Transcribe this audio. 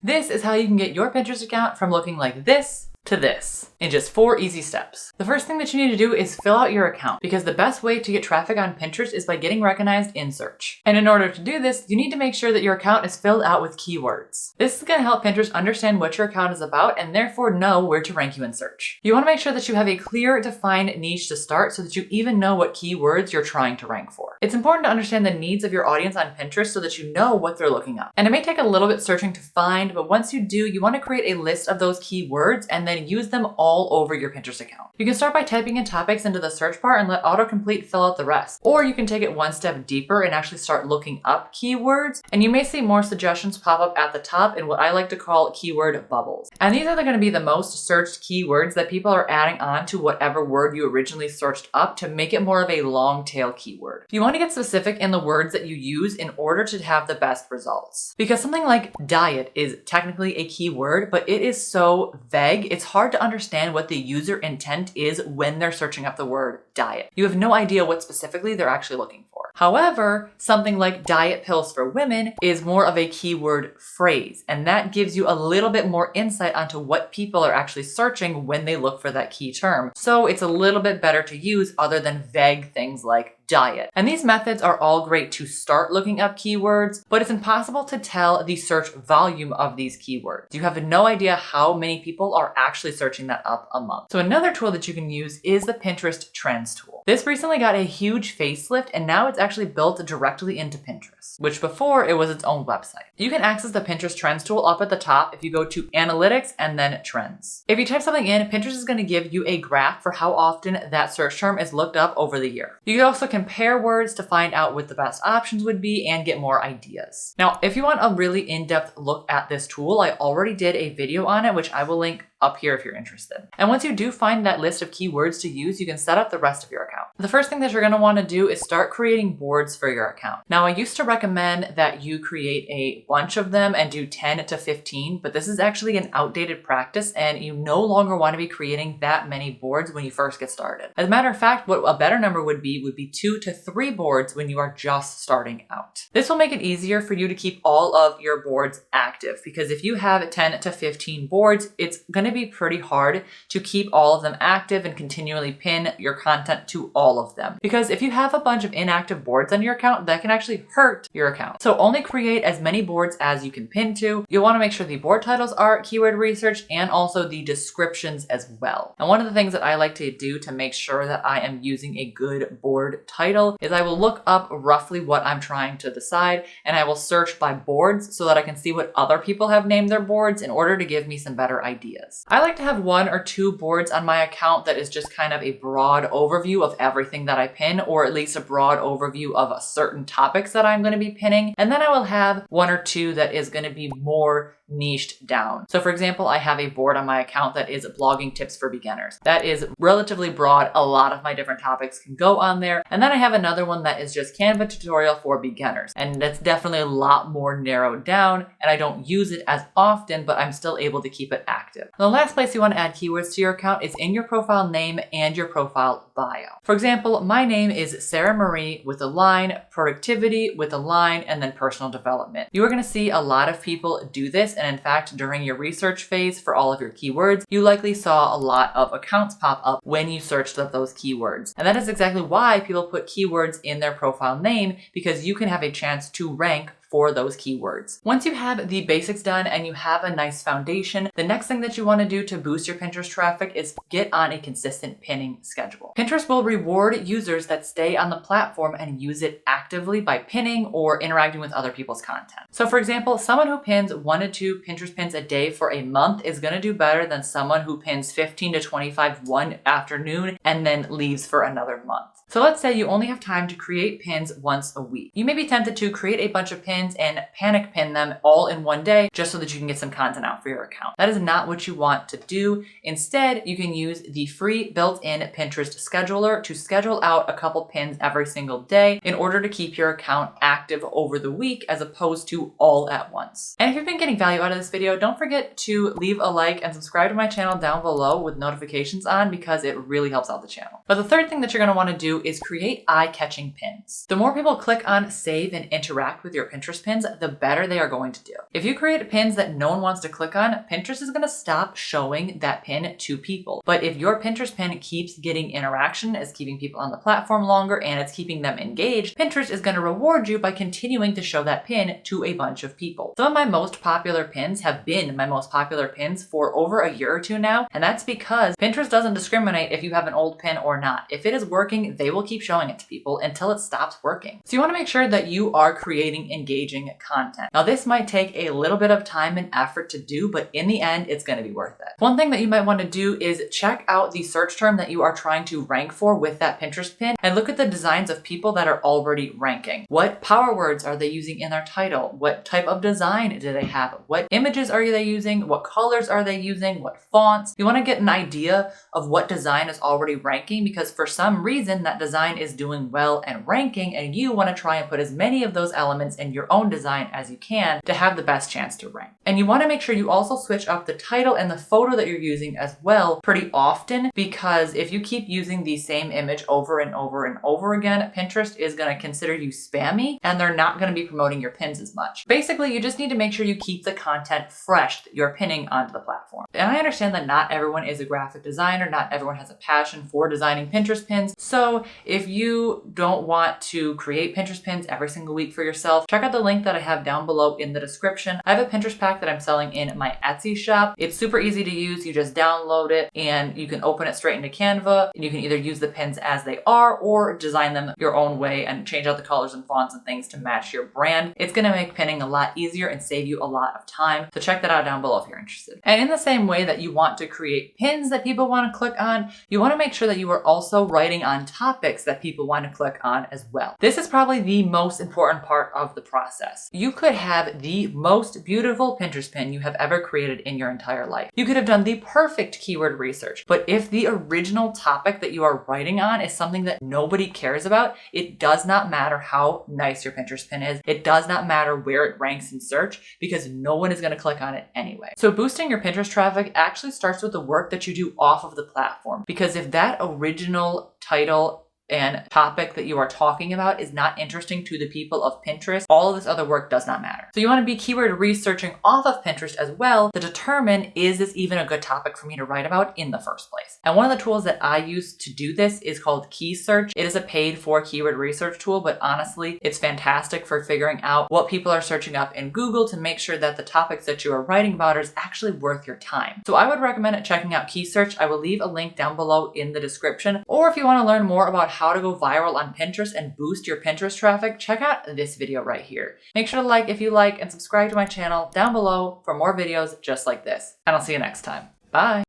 This is how you can get your Pinterest account from looking like this to this in just 4 easy steps. The first thing that you need to do is fill out your account, because the best way to get traffic on Pinterest is by getting recognized in search. And in order to do this, you need to make sure that your account is filled out with keywords. This is going to help Pinterest understand what your account is about and therefore know where to rank you in search. You want to make sure that you have a clear, defined niche to start so that you even know what keywords you're trying to rank for. It's important to understand the needs of your audience on Pinterest so that you know what they're looking up. And it may take a little bit searching to find, but once you do, you want to create a list of those keywords and then use them all over your Pinterest account. You can start by typing in topics into the search bar and let autocomplete fill out the rest. Or you can take it one step deeper and actually start looking up keywords, and you may see more suggestions pop up at the top in what I like to call keyword bubbles. And these are going to be the most searched keywords that people are adding on to whatever word you originally searched up to make it more of a long tail keyword. You want to get specific in the words that you use in order to have the best results. Because something like diet is technically a keyword, but it is so vague, it's hard to understand what the user intent is when they're searching up the word diet. You have no idea what specifically they're actually looking for. However, something like diet pills for women is more of a keyword phrase, and that gives you a little bit more insight onto what people are actually searching when they look for that key term. So it's a little bit better to use other than vague things like diet. And these methods are all great to start looking up keywords, but it's impossible to tell the search volume of these keywords. You have no idea how many people are actually searching that up a month. So another tool that you can use is the Pinterest Trends tool. This recently got a huge facelift, and now it's actually built directly into Pinterest, which before it was its own website. You can access the Pinterest Trends tool up at the top if you go to Analytics and then Trends. If you type something in, Pinterest is going to give you a graph for how often that search term is looked up over the year. You can also compare words to find out what the best options would be and get more ideas. Now, if you want a really in-depth look at this tool, I already did a video on it, which I will link up here if you're interested. And once you do find that list of keywords to use, you can set up the rest of your account. The first thing that you're going to want to do is start creating boards for your account. Now, I used to recommend that you create a bunch of them and do 10 to 15, but this is actually an outdated practice, and you no longer want to be creating that many boards when you first get started. As a matter of fact, what a better number would be 2 to 3 boards when you are just starting out. This will make it easier for you to keep all of your boards active, because if you have 10 to 15 boards, it's going to be pretty hard to keep all of them active and continually pin your content to all of them. Because if you have a bunch of inactive boards on your account, that can actually hurt your account. So only create as many boards as you can pin to. You'll want to make sure the board titles are keyword research and also the descriptions as well. And one of the things that I like to do to make sure that I am using a good board title is I will look up roughly what I'm trying to decide, and I will search by boards so that I can see what other people have named their boards in order to give me some better ideas. I like to have 1 or 2 boards on my account that is just kind of a broad overview of everything that I pin, or at least a broad overview of certain topics that I'm going to be pinning. And then I will have 1 or 2 that is going to be more niched down. So for example, I have a board on my account that is blogging tips for beginners. That is relatively broad. A lot of my different topics can go on there. And then I have another one that is just Canva tutorial for beginners. And that's definitely a lot more narrowed down, and I don't use it as often, but I'm still able to keep it active. The last place you want to add keywords to your account is in your profile name and your profile bio. For example, my name is Sarah Marie with a line, productivity with a line, and then personal development. You are going to see a lot of people do this. And in fact, during your research phase for all of your keywords, you likely saw a lot of accounts pop up when you searched up those keywords. And that is exactly why people put keywords in their profile name, because you can have a chance to rank for those keywords. Once you have the basics done and you have a nice foundation, the next thing that you want to do to boost your Pinterest traffic is get on a consistent pinning schedule. Pinterest will reward users that stay on the platform and use it actively by pinning or interacting with other people's content. So for example, someone who pins 1 to 2 Pinterest pins a day for a month is going to do better than someone who pins 15 to 25 one afternoon and then leaves for another month. So let's say you only have time to create pins once a week. You may be tempted to create a bunch of pins and panic pin them all in one day just so that you can get some content out for your account. That is not what you want to do. Instead, you can use the free built-in Pinterest scheduler to schedule out a couple pins every single day in order to keep your account active over the week as opposed to all at once. And if you've been getting value out of this video, don't forget to leave a like and subscribe to my channel down below with notifications on, because it really helps out the channel. But the third thing that you're going to want to do do is create eye-catching pins. The more people click on, save, and interact with your Pinterest pins, the better they are going to do. If you create pins that no one wants to click on, Pinterest is going to stop showing that pin to people. But if your Pinterest pin keeps getting interaction, is keeping people on the platform longer, and it's keeping them engaged, Pinterest is going to reward you by continuing to show that pin to a bunch of people. Some of my most popular pins have been my most popular pins for over a year or two now, and that's because Pinterest doesn't discriminate if you have an old pin or not. If it is working, they will keep showing it to people until it stops working. So you want to make sure that you are creating engaging content. Now this might take a little bit of time and effort to do, but in the end, it's going to be worth it. One thing that you might want to do is check out the search term that you are trying to rank for with that Pinterest pin and look at the designs of people that are already ranking. What power words are they using in their title? What type of design do they have? What images are they using? What colors are they using? What fonts? You want to get an idea of what design is already ranking, because for some reason that design is doing well and ranking, and you want to try and put as many of those elements in your own design as you can to have the best chance to rank. And you want to make sure you also switch up the title and the photo that you're using as well pretty often, because if you keep using the same image over and over and over again, Pinterest is going to consider you spammy and they're not going to be promoting your pins as much. Basically, you just need to make sure you keep the content fresh that you're pinning onto the platform. And I understand that not everyone is a graphic designer, not everyone has a passion for designing Pinterest pins. So if you don't want to create Pinterest pins every single week for yourself, check out the link that I have down below in the description. I have a Pinterest pack that I'm selling in my Etsy shop. It's super easy to use. You just download it and you can open it straight into Canva, and you can either use the pins as they are or design them your own way and change out the colors and fonts and things to match your brand. It's going to make pinning a lot easier and save you a lot of time. So check that out down below if you're interested. And in the same way that you want to create pins that people want to click on, you want to make sure that you are also writing on topics that people want to click on as well. This is probably the most important part of the process. You could have the most beautiful Pinterest pin you have ever created in your entire life. You could have done the perfect keyword research, but if the original topic that you are writing on is something that nobody cares about, it does not matter how nice your Pinterest pin is. It does not matter where it ranks in search, because no one is going to click on it anyway. So boosting your Pinterest traffic actually starts with the work that you do off of the platform, because if that original title and topic that you are talking about is not interesting to the people of Pinterest, all of this other work does not matter. So you want to be keyword researching off of Pinterest as well to determine, is this even a good topic for me to write about in the first place? And one of the tools that I use to do this is called KeySearch. It is a paid for keyword research tool, but honestly, it's fantastic for figuring out what people are searching up in Google to make sure that the topics that you are writing about is actually worth your time. So I would recommend checking out KeySearch. I will leave a link down below in the description. Or if you want to learn more about how to go viral on Pinterest and boost your Pinterest traffic, check out this video right here. Make sure to like if you like and subscribe to my channel down below for more videos just like this. And I'll see you next time. Bye.